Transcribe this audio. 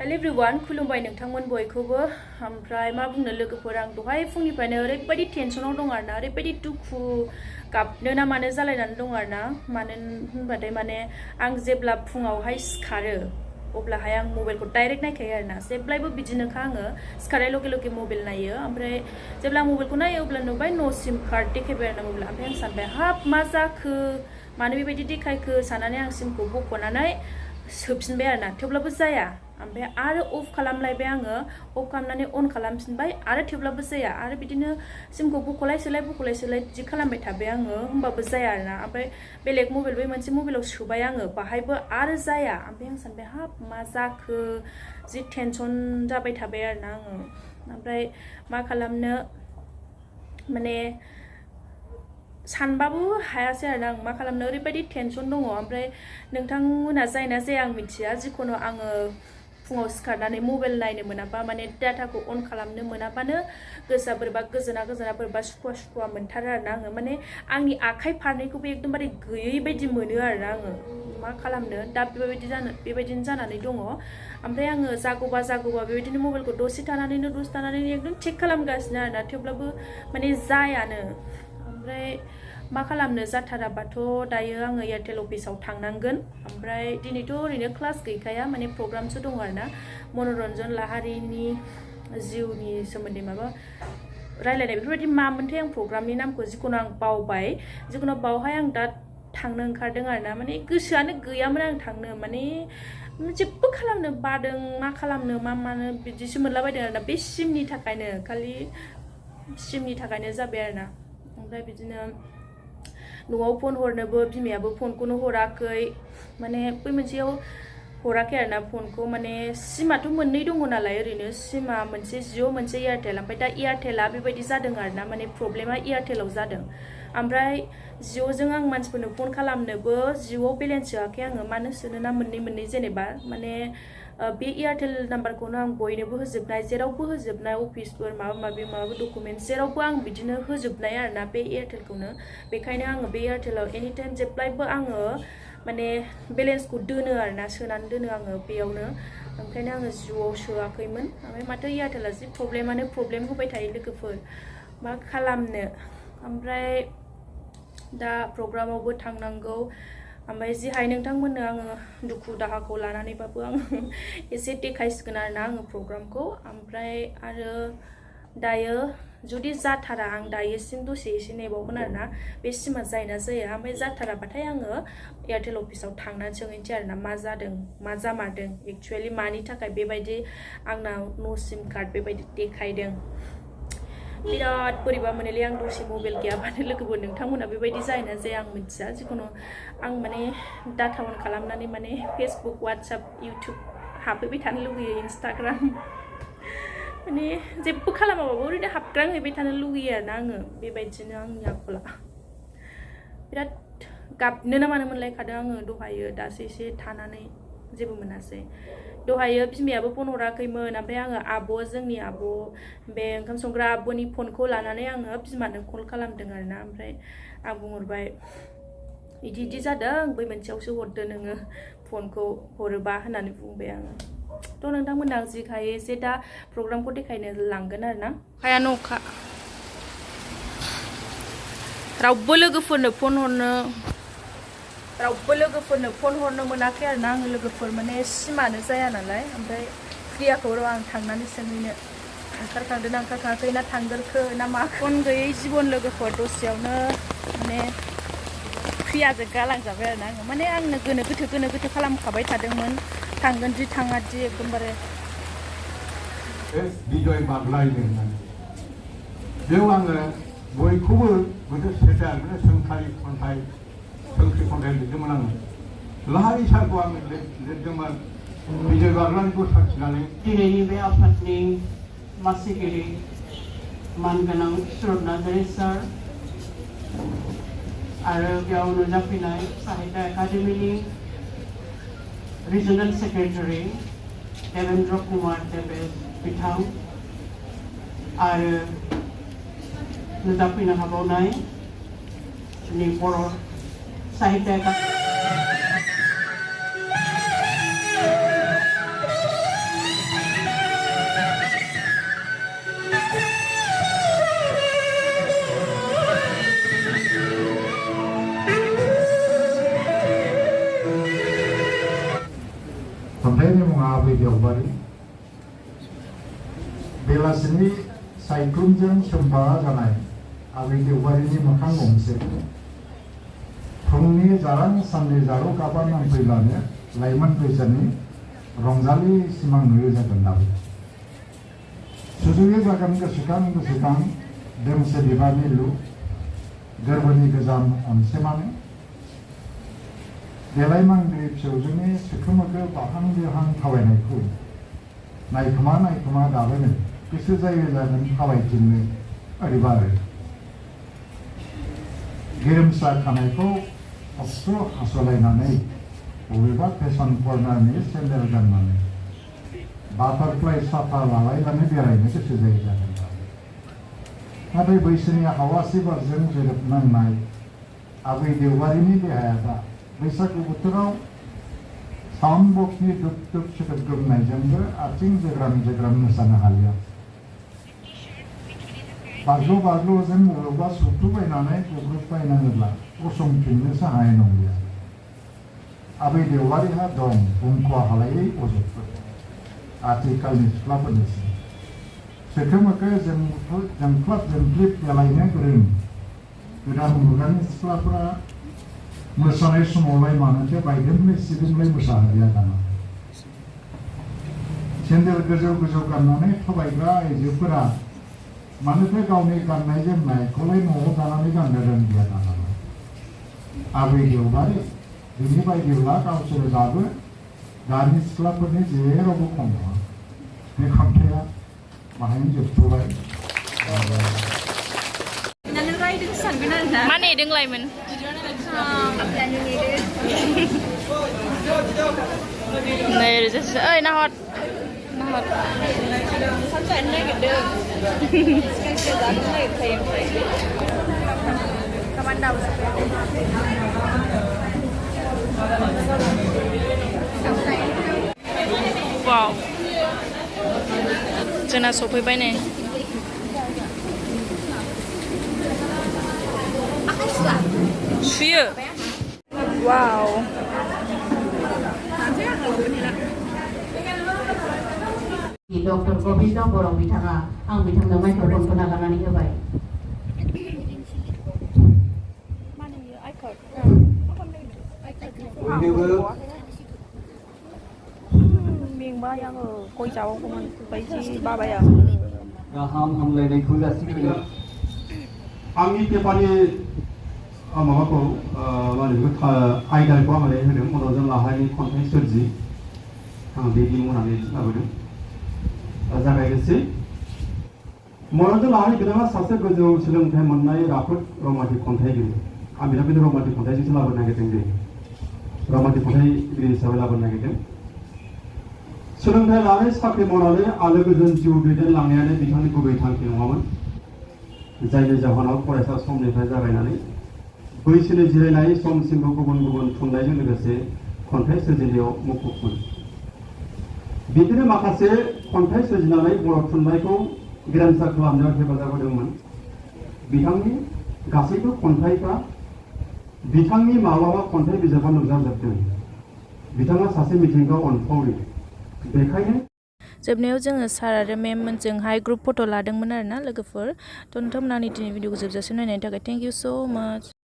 hello everyone खुलुमबाय नोंथांमोन बयखौबो ओमफ्राय मा बुंनो लोगोफोर आं दहाय फुंनिफ्रायनो ओरैबायदि टेनसनाव दं आरोना ओरैबायदि दुखु गाबनो ना मानो जालायनानै दं आरोना मानो होनबाथाय माने आं जेब्ला फुङावहाय सिखारो अब्लाहाय आं मबाइलखौ डाइरेक्ट नायखायो आरोना जेब्लायबो बिदिनोखा आङो सिखारनाय लगे लगे मबाइल नायो ओमफ्राय जेब्ला मबाइलखौ नायो अब्ला नुबाय नो सिम कार्ड देखायबाय आरोना मबाइला ओमफ्राय आं सानबाय हाब मा जाखो मानो बेबायदि देखायखो साननानै आं सिमखौ बख'नानै सोफिनबाय आरोना थेवब्लाबो जाया ओमफ्राय आरो अफ खालामलायबाय आङो अफ खालामनानै अन खालामफिनबाय आरो थेवब्लाबो जाया आरो बिदिनो सिमखौ बख'लाय सोलाय बिदि खालामबाय थाबाय आङो होमबाबो जाया आरोना ओमफ्राय बेलेग मबाइल बै मोनसे मबाइलाव सोबाय आङो बाहायबो आरो जाया ओमफ्राय आं सानबाय हाब मा जाखो जि टेनसन जाबाय थाबाय आरोना आङो ओमफ्राय मा खालामनो माने सानबाबो हायासै आरोना आं मा खालामनो ओरैबायदि टेनसन दङ ओमफ्राय नोंथांमोना जायना जाया आं मिथिया जिखुनु आङो फुङाव सिखारनानै मबाइल नायनो मोनाबा माने डाटाखौ अन खालामनो मोनाबानो गोसोआ बोरैबा गोजोना बोरैबा सुखुवा मोनथारो आरोना आङो माने आंनि आखाइ फारनैखौबो एकदमबारे गैयै बायदि मोनो आरोना आङो मा खालामनो दा बेबायदिनो जानानै दङ ओमफ्राय आङो जागौबा बेबायदिनो मबाइलखौ दसे थानानैनो एकदम चेक खालामगासिनो आरोना थेवब्लाबो माने जायानो ओमफ्राय मा खालामनो जाथाराबाथ' दायो आङो एयारटेल अफिसाव थांनांगोन ओमफ्राय दिनैथ' ओरैनो क्लास गैखाया माने प्रग्रामसो दङ आरोना मनरन्जन लाहारिनि जिउनि सोमोन्दै माबा रायलायनाय बेफोरबायदि मामोनथाय आं प्रग्रामनि नामखौ जिखुनु आं बावबाय जिखुनु बावहाय आं दा थांनो ओंखारदों आरोना माने गोसोआनो गैयामोन आं थांनो माने जेबो खालामनो बादों मा खालामनो मा मानो बिदिसो मोनलाबायदों आरोना बे सिमनि थाखायनो खालि सिमनि थाखायनो जाबाय आरोना ओमफ्राय बिदिनो न'आव फन हरनोबो बिमायाबो फनखौनो हराखै माने बै मोनसेयाव हराखै आरोना फनखौ माने सिमाथ' मोननै दङ नालाय ओरैनो सिमा मोनसे जिअ मोनसे एयारटेल ओमफ्राय दा एयारटेला बेबायदि जादों आरोना माने प्रब्लेमा एयारटेलाव जादों ओमफ्राय जिअजों आं मानसिफोरनो फन खालामनोबो जिअआव बेलेन्स सोआखै आङो मानो सोनोना मोननै जेनेबा माने बे एयारटेल नाम्बारखौनो आं बयनोबो होजोबनाय जेरावबो होजोबनाय अफिसफोर माबा डकुमेन्टस जेरावबो आं बिदिनो होजोबनाय आरोना बे एयारटेलखौनो बेखायनो आङो बे एयारटेलाव एनि टाइम जेब्लायबो आङो माने बेलेन्सखौ दोनो आरोना सोनानै दोनो आङो बेयावनो ओंखायनो आङो जिअआव सोआखैमोन ओमफ्राय माथो एयारटेला जि प्रब्लेम होबाय थायो लोगोफोर मा खालामनो ओमफ्राय दा प्रग्रामावबो थांनांगौ ओमफ्राय जिहाय नोंथांमोननो आङो दुखु दाहाखौ लानानैबाबो आङो एसे देखायसिगोन आरोना आङो प्रग्रामखौ ओमफ्राय आरो दायो जुदि जाथारा आं दायोसिम दसे एसे नेबावगोन आरोना बे सिमा जायोना जाया ओमफ्राय जाथाराबाथाय आङो एयारटेल अफिसाव थांनानै सोंहैनोसै आरोना मा जादों मा जामारदों एक्चुवेलि मानि थाखाय बेबायदि आंनाव नो सिम कार्ड बेबायदि देखायदों बिराद बोरैबा मोनोलै आं दसे मबाइल गैयाबानो लोगोफोर नोंथांमोना बेबायदि जायोना जाया आं मिथिया जिखुनु आं माने डाटा अन खालामनानै माने फेसबुक वाट्सएप इउटुब हाबफैबाय थानो लुगैयो इन्सटाग्राम माने जेबो खालामाबाबो ओरैनो हाबग्रांहैबाय थानो लुगैयो आरोना आङो बेबायदिनो आंनि आखला बिराद गाबनो ना मानो मोनलायखादों आङो दहायो दासो एसे थानानै जेबो मोनासै दहायो बिमायाबो फन हराखैमोन ओमफ्राय आङो जोंनि आब' बे ओंखाम संग्रा आब'नि फनखौ लानानै आङो बिमानो कल खालामदों आरोना ओमफ्राय आं बुंहरबाय इदि जादों बै मोनसेयावसो हरदो नोङो फनखौ हरोबा होननानै बुंबाय आङो थ' नोंथांमोना जि हायो एसे दा प्रग्रामखौ देखायनो लांगोन आरोना अखायानो अखा रावबो लोगोफोरनो फन हरनो मोनाखै आरोना आङो लोगोफोर माने सिमानो जाया नालाय ओमफ्राय प्रियाखौ आं थांनानै सोंहैनो ओंखारखाङाखै ना थांगोरखो ना मा फन गैयै जिबन लोगोफोर दसेयावनो माने प्रियाजों गालांजाबाय आरोना आङो माने आंनो गोनो गोथो खालामखाबाय थादोंमोन थांगोन दि थाङा दि एकदमबारे बिजय बाग्लायदों होननानै बेयाव आङो बयखौबो गोदो सेटार सोंखारि खन्थाइ लिरदोंमोन आङो लाहारि सारखौ आङो लिरदोंमोन बिजय बाग्लानिखौ साखिनानै दिनैनि बे आफादनि मासिगिरि मानगोनां सुरत नार्जारि सार आरो बेयाव नुजाफैनाय साहित्य एकाडेमिनि रिजनेल सेक्रेटारि देवेन्द्र कुमार देबे बिथां आरो नुजाफैनो हाबावनाय जोंनि बर' साहित्य आबै देवबारि बेलासिनि सायख्लुमजों सोमबा जानाय आबै देवबारिनि मोखां गंसे फुंनि जारां साननि जारौ गाबा नांफैब्लानो लाइमोन बैसोनि रंजालि सिमां नुयो जागोन दाबो सुजुयो जागोन गोसोखां दोंसे बिबारनि लु गोरबोनि गोजाम अनसेमानो देलायमांग्रि फिसौजोनि सोखोमोखो बाहां बिहां थाबायनायखौ नायखोमा दाबोनो गोसो जायो जागोन थाबायथिंनो ओरैबा आरो गेरेमसा खानायखौ अक्सु हास'लायनानै बबेबा फेसन कर्नारनि सेन्देल गाननानै बाटारफ्लाइ साफा लालायनानै बेरायनो गोसो जायो जागोन नाथाय बैसोनि हावासि बारजों गोरोबनांनाय आबै देवबारिनि देहाया दा बैसागु बोथोराव साउन्ड बक्सनि दुब दुब सोदोब गोमनायजोंबो आथिं जोग्राम मोसानो हालिया बाज्ल' जों बबेबा सुथुबायनानै गुग्रुबबायनाङोब्ला गसंफिननोसो हानाय नंलिया आबै देवबारिहा दं बुंख' हालायै अजदफोर आथिखालनि सिख्लाफोरनिसिम सोखोमोखो जोंख्लाब देलायनो गोरों गोदान मुगानि सिख्लाफोरा मोसानाय समावलाय मानोथो बायदेमलाय सिदेमलाय मोसाहैया दाना सेन्देल गोजौ गाननानै थाबायग्रा आइजोफोरा मानोथो गावनि गाननाय जोमनायखौलाय न'आव दानानै गाननो रोंलिया दाना आबै देवबारि बिनि बायदिब्ला गावसोरो दाबो दानि सिख्लाफोरनि जेरावबो खम नङा बे खन्थाइया बाहायनो जोबथ'बाय मा नेदों लाइमोन नै रोजासो ओइ नाहर सानजानो नागिरदों सिगांसो जानो नागिरखायो ओमफ्राय कामान दाबो वाव जोंना सफैबाय नै सुयो वाव डक्टर गोविंद बर' बिथाङा आं बिथांनो माइक्र'फनखौ नागारनानै होबाय मेंबाय आङो गय जाबावगौमोन बायदि बाबाय आं गाहाम हामलायनायखौ जासिगोन आंनि पेपारनि माबाखौ आयदाखौ आं होदों मन'रन्जन लाहारिनि खन्थाइ सोरजि आं बे बुंनानै लाबोदों जागायनोसै मन'रन्जन लाहारि बिथाङा सासे गोजौ सोलोंथाइ मोननाय राफोद रमान्टिक खन्थाइगिरि आं बिथांखौ रमान्टिक खन्थाइजोंसो लाबोनो नागिरदों दे रमान्टिक खन्थाइगिरि हिसाबै लाबोनो नागिरदों सोलोंथाइ लानानै साख्रि मावनानै आलो गोजोन जिउ दैदेनलांनायानो बिथांनि गुबै थांखि नङामोन जायनि जाहोनाव फरायसा समनिफ्राय जागायनानै बैसोनि जिरायनाय समसिमबो गुबुन थुनलाइजों लोगोसे खन्थाइ सोरजिनायाव मुखुबमोन बिदिनो माखासे खन्थाइ सोरजिनानै बर' थुनलाइखौ गेरेमसा खालामनायाव हेफाजाब होदोंमोन बिथांनि गासैबो खन्थाइफ्रा बिथांनि माब्लाबा खन्थाइ बिजाबाव नुजाजोबदों बिथाङा सासे मिथिंगा अनफावरि बेखायनो जोबनायाव जोङो सार आरो मेम मोनजोंहाय ग्रुप फट' लादोंमोन आरोना लोगोफोर थ' नोंथांमोना आंनि दिनै भिडिअखौ जोबजासिम नायनायनि थाखाय थेंक इउ स' माच